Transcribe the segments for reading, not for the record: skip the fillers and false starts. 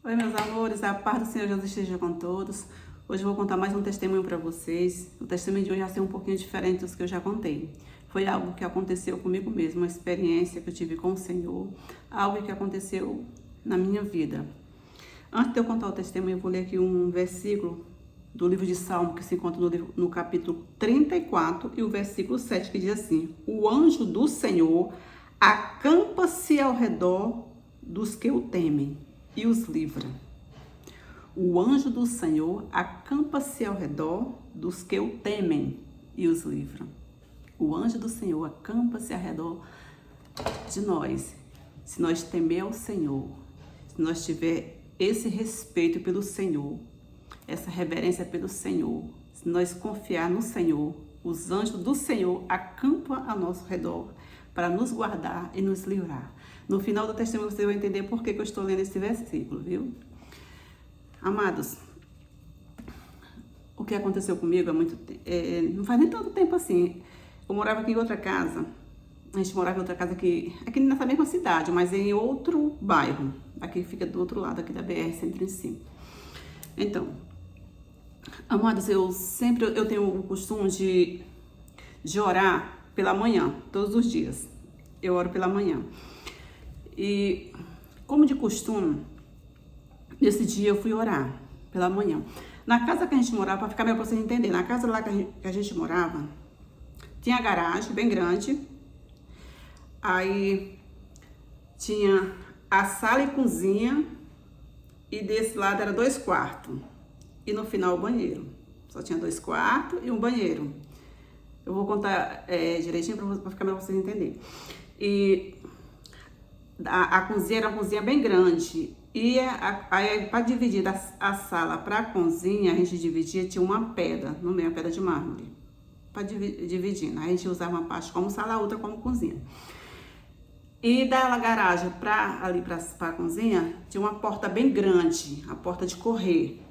Oi, meus amores, a paz do Senhor Jesus esteja com todos. Hoje eu vou contar mais um testemunho para vocês. O testemunho de hoje vai ser um pouquinho diferente dos que eu já contei. Foi algo que aconteceu comigo mesmo, uma experiência que eu tive com o Senhor, algo que aconteceu na minha vida. Antes de eu contar o testemunho, eu vou ler aqui um versículo do livro de Salmo, que se encontra no capítulo 34, e o versículo 7, que diz assim: O anjo do Senhor acampa-se ao redor dos que o temem e os livra. O anjo do Senhor acampa-se ao redor dos que o temem e os livra. O anjo do Senhor acampa-se ao redor de nós. Se nós temer ao Senhor, se nós tiver esse respeito pelo Senhor, essa reverência pelo Senhor, se nós confiar no Senhor, os anjos do Senhor acampam ao nosso redor para nos guardar e nos livrar. No final do testemunho você vai entender por que eu estou lendo esse versículo, viu? Amados, o que aconteceu comigo não faz nem tanto tempo assim. Eu morava aqui em outra casa. A gente morava em outra casa aqui nessa mesma cidade, mas em outro bairro. Aqui fica do outro lado aqui da BR-105. Então, amados, eu tenho o costume de orar pela manhã, todos os dias. Eu oro pela manhã. E, como de costume, nesse dia eu fui orar pela manhã. Na casa que a gente morava, para ficar melhor para vocês entenderem, na casa lá que a gente morava, tinha a garagem bem grande. Aí tinha a sala e cozinha, e desse lado era 2 quartos. E no final o banheiro. Só tinha 2 quartos e um banheiro. Eu vou contar direitinho para ficar melhor para vocês entenderem. E a cozinha era uma cozinha bem grande. E para dividir a sala para a cozinha, a gente dividia, tinha uma pedra no meio, uma pedra de mármore. Para dividir. Aí a gente usava uma parte como sala, a outra como cozinha. E da garagem para a cozinha, tinha uma porta bem grande, a porta de correr.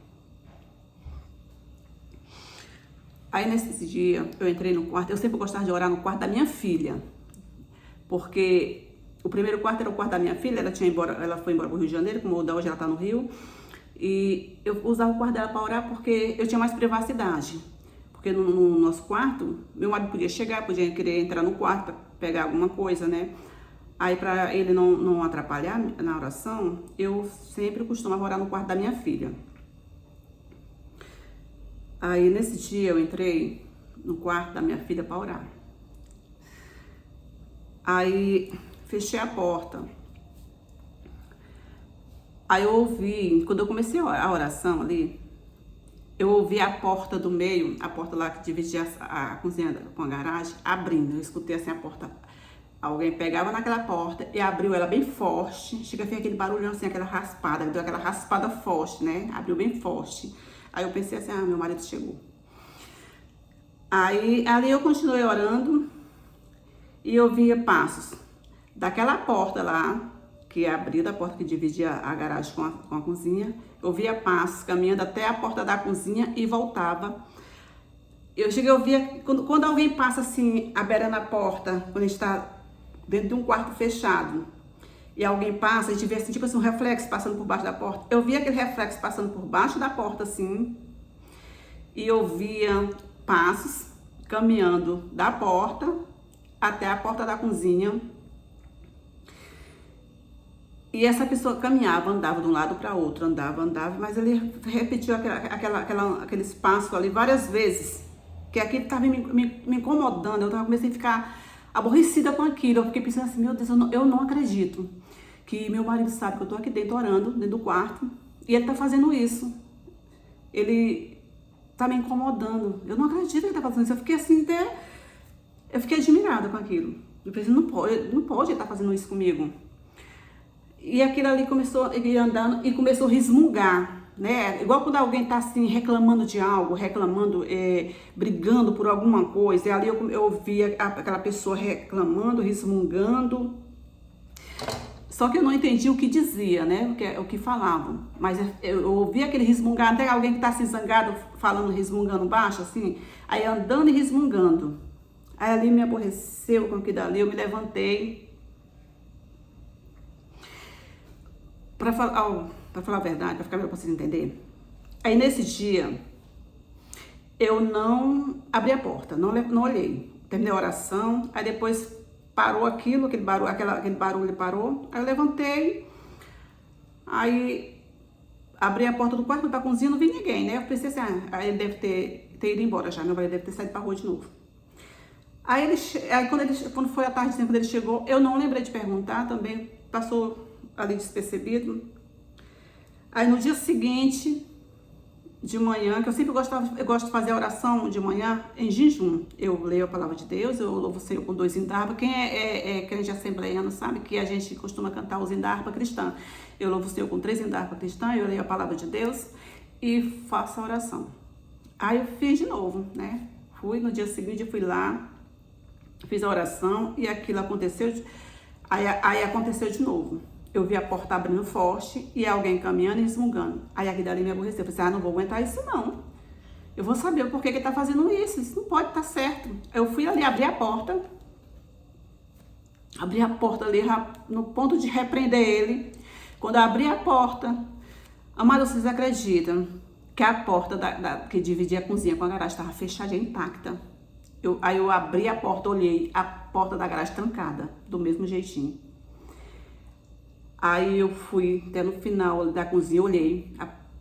Aí nesse dia, eu entrei no quarto, eu sempre gostava de orar no quarto da minha filha. Porque o primeiro quarto era o quarto da minha filha, ela foi embora para o Rio de Janeiro, como hoje ela está no Rio. E eu usava o quarto dela para orar porque eu tinha mais privacidade. Porque no nosso quarto, meu marido podia chegar, podia querer entrar no quarto para pegar alguma coisa, né? Aí, para ele não atrapalhar na oração, eu sempre costumava orar no quarto da minha filha. Aí, nesse dia, eu entrei no quarto da minha filha para orar. Aí, fechei a porta. Aí, eu ouvi, quando eu comecei a oração ali, eu ouvi a porta do meio, a porta lá que dividia a cozinha com a garagem, abrindo. Eu escutei assim a porta. Alguém pegava naquela porta e abriu ela bem forte. Chega a ver aquele barulhão assim, aquela raspada. Deu aquela raspada forte, né? Abriu bem forte. Aí eu pensei assim, meu marido chegou. Aí ali eu continuei orando e eu via passos daquela porta lá, que abriu, da porta que dividia a garagem com a cozinha. Eu via passos caminhando até a porta da cozinha e voltava. Eu via, quando alguém passa assim, aberando a porta, quando a gente está dentro de um quarto fechado, e alguém passa, a gente vê assim, tipo assim, um reflexo passando por baixo da porta. Eu via aquele reflexo passando por baixo da porta, assim, e eu via passos caminhando da porta até a porta da cozinha. E essa pessoa caminhava, andava de um lado para outro, andava, mas ele repetiu aquele espaço ali várias vezes, que aquilo estava me incomodando. Eu comecei a ficar aborrecida com aquilo. Eu fiquei pensando assim, meu Deus, eu não acredito que meu marido sabe que eu tô aqui dentro orando, dentro do quarto, e ele tá fazendo isso. Ele tá me incomodando. Eu não acredito que ele tá fazendo isso. Eu fiquei assim, eu fiquei admirada com aquilo. Eu pensei, não pode ele tá fazendo isso comigo. E aquilo ali começou a ir andando e começou a resmungar, né? Igual quando alguém tá assim reclamando de algo, brigando por alguma coisa. E ali eu via aquela pessoa reclamando, resmungando. Só que eu não entendi o que dizia, né? O que falavam. Mas eu ouvia aquele resmungar, até alguém que tá assim zangado, falando, resmungando baixo, assim. Aí andando e resmungando. Aí ali me aborreceu com aquilo dali, eu me levantei para falar. para falar a verdade, para ficar melhor para vocês entenderem. Aí nesse dia, eu não abri a porta, não olhei. Terminei a oração, aí depois parou aquele barulho parou. Aí eu levantei, aí abri a porta do quarto, fui pra cozinha, não vi ninguém, né? Eu pensei assim, aí ele deve ter ido embora já, meu marido deve ter saído pra rua de novo. Aí quando foi a tarde, quando ele chegou, eu não lembrei de perguntar também, passou ali despercebido. Aí no dia seguinte, de manhã, que eu sempre gosto de fazer a oração de manhã em jejum. Eu leio a palavra de Deus, eu louvo o Senhor com 2 hinos da harpa. Quem é crente assembleiano sabe que a gente costuma cantar os hinos da harpa cristã. Eu louvo o Senhor com 3 hinos da harpa cristã, eu leio a palavra de Deus e faço a oração. Aí eu fiz de novo, né? No dia seguinte, eu fui lá, fiz a oração e aquilo aconteceu. Aí aconteceu de novo. Eu vi a porta abrindo forte e alguém caminhando e resmungando. Aí aqui dali me aborreceu. Eu falei, não vou aguentar isso não. Eu vou saber o porquê que ele tá fazendo isso. Isso não pode estar certo. Eu fui ali, abri a porta. Abri a porta ali no ponto de repreender ele. Quando eu abri a porta, amados, vocês acreditam que a porta que dividia a cozinha com a garagem estava fechadinha, intacta. Aí eu abri a porta, olhei a porta da garagem trancada, do mesmo jeitinho. Aí eu fui até no final da cozinha, olhei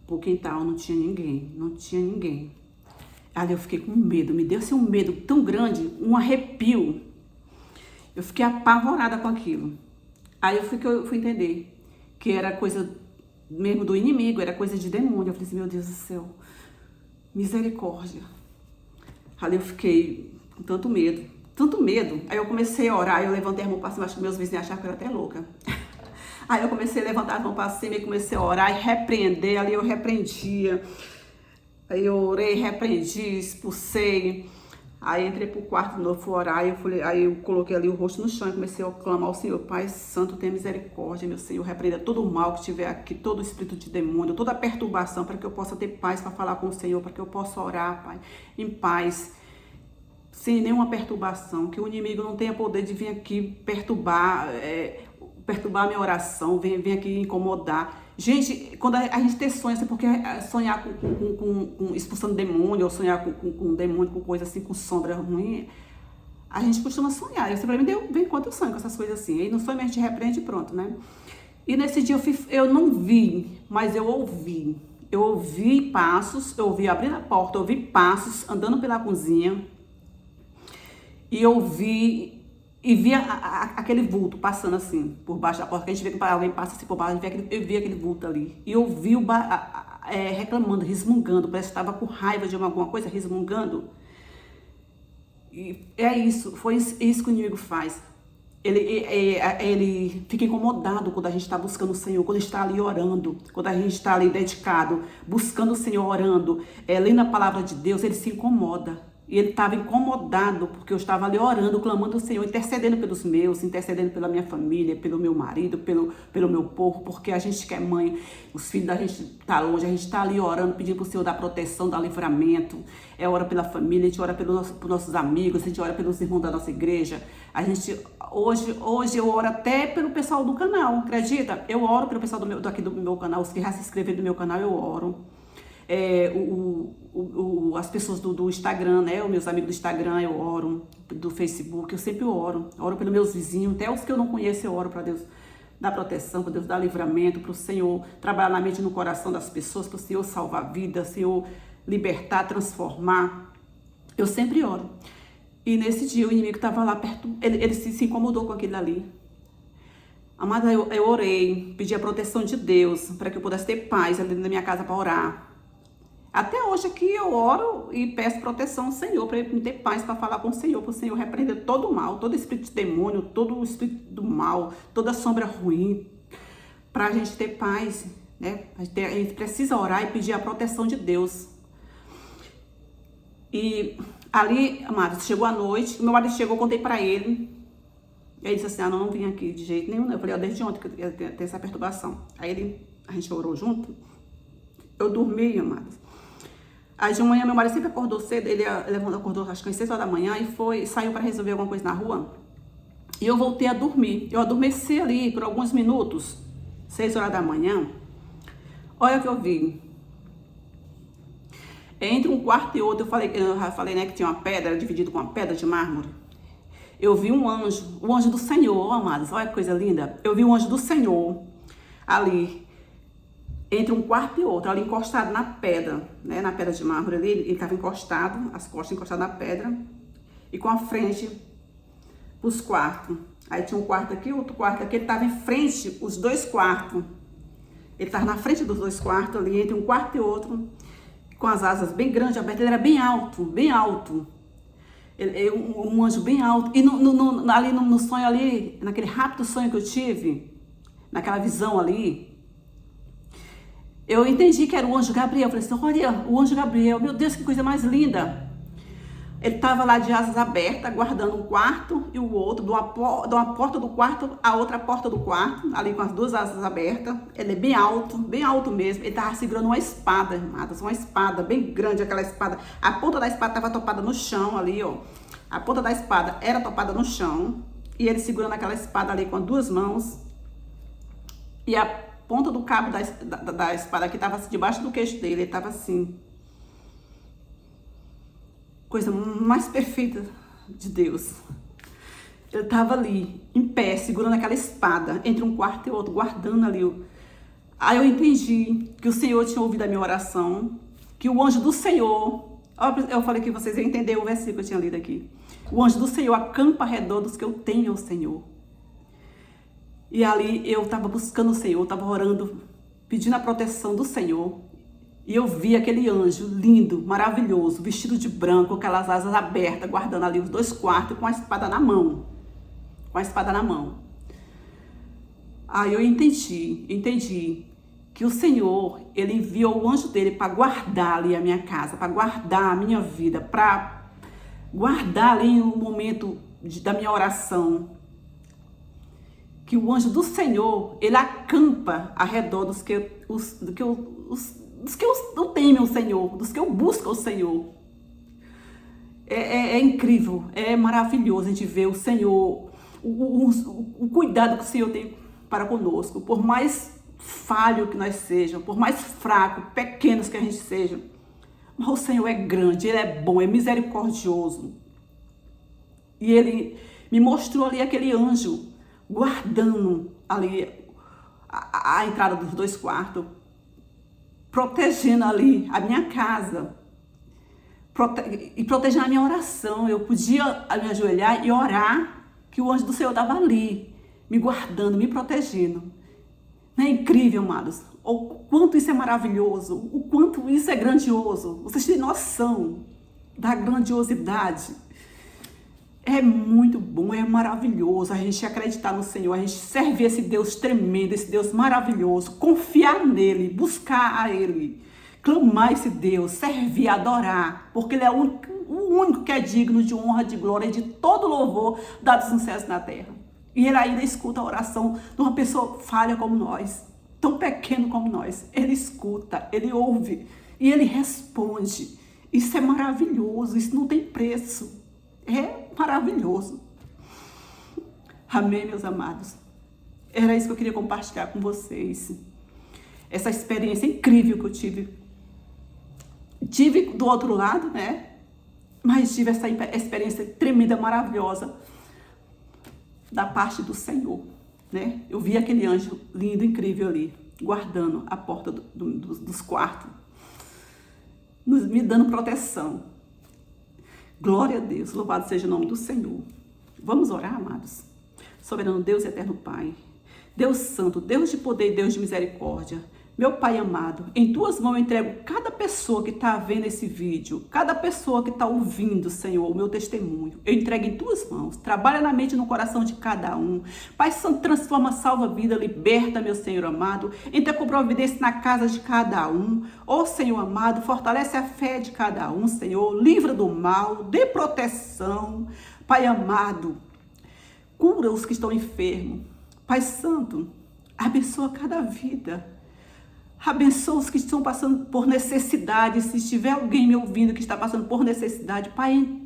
pro quintal, não tinha ninguém. Aí eu fiquei com medo, me deu assim um medo tão grande, um arrepio. Eu fiquei apavorada com aquilo. Aí eu fui entender que era coisa mesmo do inimigo, era coisa de demônio. Eu falei assim, meu Deus do céu, misericórdia. Ali eu fiquei com tanto medo. Aí eu comecei a orar, eu levantei a mão para cima, acho que meus vizinhos acharam que eu era até louca. Aí eu comecei a levantar a mão para cima e comecei a orar e repreender. Ali eu repreendia. Aí eu orei, repreendi, expulsei. Aí entrei pro quarto de novo, fui orar. Aí eu coloquei ali o rosto no chão e comecei a clamar ao Senhor. Pai Santo, tenha misericórdia, meu Senhor. Repreenda todo o mal que tiver aqui, todo o espírito de demônio, toda a perturbação, para que eu possa ter paz para falar com o Senhor, para que eu possa orar, Pai, em paz, sem nenhuma perturbação. Que o inimigo não tenha poder de vir aqui perturbar a minha oração, vem aqui incomodar. Gente, quando a gente tem sonhos, é porque sonhar com expulsando demônio, ou sonhar com demônio, com coisa assim, com sombra ruim, a gente costuma sonhar. Eu sempre vem quanto eu sonho com essas coisas assim. Aí no sonho a gente repreende e pronto, né? E nesse dia eu não vi, mas eu ouvi. Eu ouvi passos, eu ouvi abrir a porta, eu ouvi passos andando pela cozinha. E eu vi... E via aquele vulto passando assim, por baixo da porta, que a gente vê que alguém passa assim por baixo, eu vi aquele vulto ali. E eu vi reclamando, resmungando, parece que estava com raiva de alguma coisa, resmungando. E é isso, foi isso que o inimigo faz. Ele fica incomodado quando a gente está buscando o Senhor, quando a gente está ali orando, quando a gente está ali dedicado, buscando o Senhor, orando, lendo a palavra de Deus, ele se incomoda. E ele estava incomodado, porque eu estava ali orando, clamando ao Senhor, intercedendo pelos meus, intercedendo pela minha família, pelo meu marido, pelo meu povo, porque a gente que é mãe, os filhos da gente tá longe, a gente está ali orando, pedindo para o Senhor dar proteção, dar livramento, ora pela família, a gente ora pelos nossos amigos, a gente ora pelos irmãos da nossa igreja, hoje eu oro até pelo pessoal do canal, acredita? Eu oro pelo pessoal daqui do meu canal, os que já se inscreveram no meu canal, eu oro. As pessoas do Instagram, né? Os meus amigos do Instagram, eu oro, do Facebook, eu sempre oro pelos meus vizinhos, até os que eu não conheço, eu oro para Deus dar proteção, para Deus dar livramento, para o Senhor trabalhar na mente e no coração das pessoas, para o Senhor salvar vidas, Senhor libertar, transformar. Eu sempre oro. E nesse dia o inimigo estava lá perto, ele se incomodou com aquilo ali. Amada, eu orei, pedi a proteção de Deus para que eu pudesse ter paz ali na minha casa para orar. Até hoje aqui eu oro e peço proteção ao Senhor, para ele me ter paz para falar com o Senhor, para o Senhor repreender todo o mal, todo espírito de demônio, todo o espírito do mal, toda sombra ruim, para a gente ter paz, né? A gente precisa orar e pedir a proteção de Deus. E ali, amados, chegou a noite, meu marido chegou, contei para ele, e ele disse assim, não vim aqui de jeito nenhum, eu falei, desde ontem que eu tenho essa perturbação. Aí a gente orou junto, eu dormi, amados. Aí de manhã meu marido sempre acordou cedo, ele acordou acho que às 6 horas da manhã e saiu para resolver alguma coisa na rua. E eu voltei a dormir. Eu adormeci ali por alguns minutos, 6 horas da manhã. Olha o que eu vi. Entre um quarto e outro, eu já falei, né, que tinha uma pedra, dividido com uma pedra de mármore. Eu vi um anjo, o anjo do Senhor, amados, olha que coisa linda. Eu vi um anjo do Senhor ali, entre um quarto e outro, ali encostado na pedra, né, na pedra de mármore ali, ele estava encostado, as costas encostadas na pedra, e com a frente pros quartos. Aí tinha um quarto aqui, outro quarto aqui, ele estava em frente, os dois quartos. Ele estava na frente dos dois quartos ali, entre um quarto e outro, com as asas bem grandes, abertas, ele era bem alto, bem alto. Um anjo bem alto. E ali no sonho ali, naquele rápido sonho que eu tive, naquela visão ali, eu entendi que era o anjo Gabriel. Eu falei assim, olha, o anjo Gabriel, meu Deus, que coisa mais linda. Ele estava lá de asas abertas, guardando um quarto e o outro, de uma porta do quarto a outra porta do quarto, ali com as duas asas abertas. Ele é bem alto mesmo. Ele estava segurando uma espada, irmãs, uma espada bem grande, aquela espada. A ponta da espada estava topada no chão ali, ó. A ponta da espada era topada no chão e ele segurando aquela espada ali com duas mãos. E a ponta do cabo da espada que estava debaixo do queixo dele, ele estava assim. Coisa mais perfeita de Deus. Eu estava ali, em pé, segurando aquela espada, entre um quarto e outro, guardando ali. Aí eu entendi que o Senhor tinha ouvido a minha oração, que o anjo do Senhor, eu falei que vocês iam entender o versículo que eu tinha lido aqui. O anjo do Senhor acampa ao redor dos que eu tenho ao Senhor. E ali eu estava buscando o Senhor, estava orando, pedindo a proteção do Senhor. E eu vi aquele anjo lindo, maravilhoso, vestido de branco, com aquelas asas abertas, guardando ali os dois quartos com a espada na mão. Com a espada na mão. Aí eu entendi que o Senhor, ele enviou o anjo dele para guardar ali a minha casa, para guardar a minha vida, para guardar ali o momento da minha oração. Que o anjo do Senhor, ele acampa ao redor dos que eu temem o Senhor, dos que eu busco o Senhor. É incrível, é maravilhoso a gente ver o Senhor, o cuidado que o Senhor tem para conosco. Por mais falho que nós sejamos, por mais fraco, pequenos que a gente seja, mas o Senhor é grande, Ele é bom, é misericordioso. E Ele me mostrou ali aquele anjo guardando ali a entrada dos dois quartos, protegendo ali a minha casa e protegendo a minha oração. Eu podia me ajoelhar e orar, que o anjo do Senhor estava ali, me guardando, me protegendo. Não é incrível, amados? O quanto isso é maravilhoso, o quanto isso é grandioso. Vocês têm noção da grandiosidade? É muito bom, é maravilhoso a gente acreditar no Senhor, a gente servir esse Deus tremendo, esse Deus maravilhoso, confiar nele, buscar a Ele, clamar esse Deus, servir, adorar, porque Ele é o único que é digno de honra, de glória e de todo louvor dados nos céus e na terra. E Ele ainda escuta a oração de uma pessoa falha como nós, tão pequeno como nós. Ele escuta, Ele ouve e Ele responde. Isso é maravilhoso, isso não tem preço. É maravilhoso. Amém, meus amados? Era isso que eu queria compartilhar com vocês. Essa experiência incrível que eu tive. Tive do outro lado, né? Mas tive essa experiência tremenda, maravilhosa da parte do Senhor, né? Eu vi aquele anjo lindo, incrível ali, guardando a porta dos quartos, me dando proteção. Glória a Deus, louvado seja o nome do Senhor. Vamos orar, amados? Soberano Deus e eterno Pai, Deus santo, Deus de poder e Deus de misericórdia, meu Pai amado, em tuas mãos eu entrego cada pessoa que está vendo esse vídeo, cada pessoa que está ouvindo, Senhor, o meu testemunho. Eu entrego em tuas mãos. Trabalha na mente e no coração de cada um. Pai santo, transforma, salva a vida, liberta, meu Senhor amado. Entra com providência na casa de cada um. Ó Senhor amado, fortalece a fé de cada um, Senhor. Livra do mal, dê proteção. Pai amado, cura os que estão enfermos. Pai santo, abençoa cada vida. Abençoa os que estão passando por necessidade. Se tiver alguém me ouvindo que está passando por necessidade, Pai,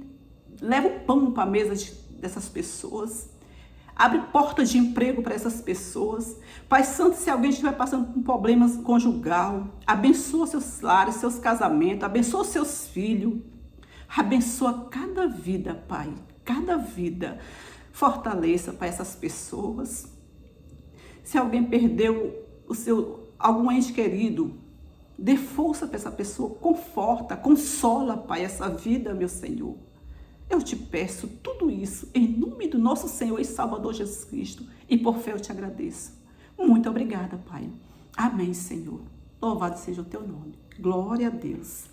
leva o pão para a mesa dessas pessoas. Abre portas de emprego para essas pessoas. Pai Santo, se alguém estiver passando por problemas conjugal, abençoa seus lares, seus casamentos, abençoa seus filhos. Abençoa cada vida, Pai, cada vida. Fortaleça, Pai, essas pessoas. Se alguém perdeu algum ente querido, dê força para essa pessoa, conforta, consola, Pai, essa vida, meu Senhor. Eu te peço tudo isso em nome do nosso Senhor e Salvador Jesus Cristo. E por fé eu te agradeço. Muito obrigada, Pai. Amém, Senhor. Louvado seja o teu nome. Glória a Deus.